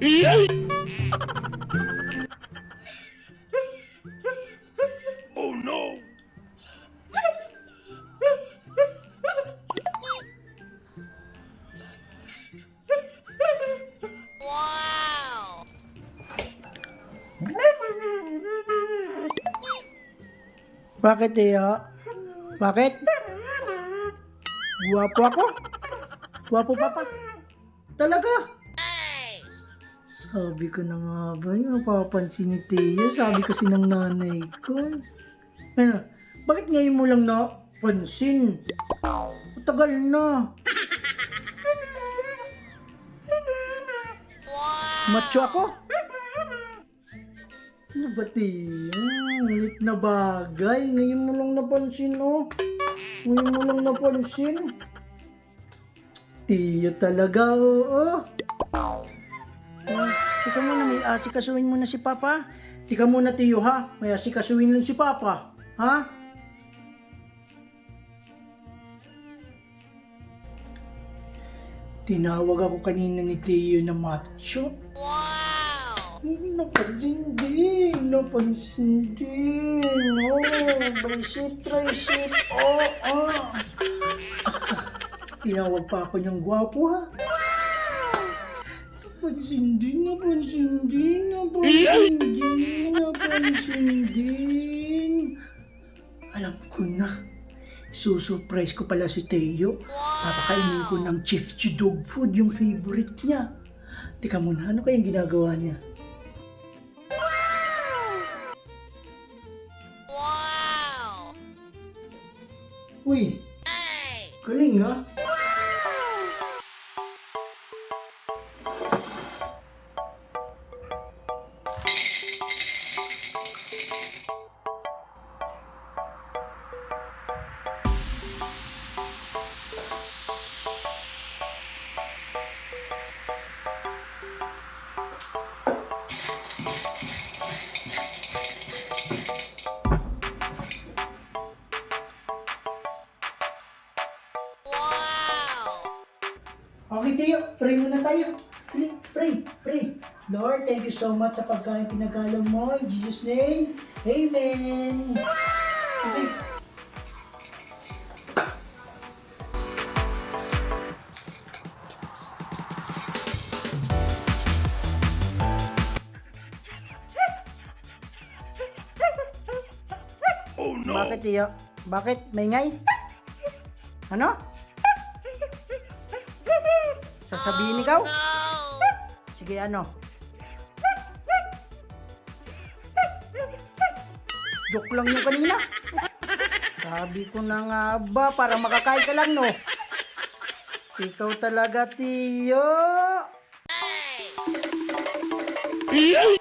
Oh no! Wow! Bakit, Teo? Bakit? Guwapo ako? Guwapo pa pa? Talaga? Sabi ko na nga ba, yung mapapansin ni Teo, sabi kasi ng nanay ko. Ano, bakit ngayon mo lang napansin? Matagal na. Macho ako? Ano ba, Teo? Ulit na bagay. Ngayon mo lang napansin, oh. Ngayon mo lang napansin. Teo talaga, oo. Gusto mo na may asikasuhin mo na si Papa? Tika muna, Teo, ha? May asikasuhin lang si Papa. Ha? Tinawag ako kanina ni Teo na macho. Wow! Napansin din. Napansin din. Oh, bicep, tricep. Oh. Saka, tinawag pa ako niyang gwapo, ha? Napansin din. Alam ko na. Susurprise ko pala si Teo. Papakainin ko ng Chief Dog Food, yung favorite niya. Tika muna, ano kayang ginagawa niya? Wow! Uy, Hey! galing ha? Wow! Okay, Teo, pray muna tayo. Pray. Lord, thank you so much sa pagkain pinagkalong mo. In Jesus' name, Amen. Okay. Oh no! Bakit, Teo? Bakit? Maingay? Ano? Sasabihin ikaw? No! Sige, ano? Joke lang yung kanina. Sabi ko na nga ba, para makakain ka lang, no? Ikaw talaga, Teo. Hey!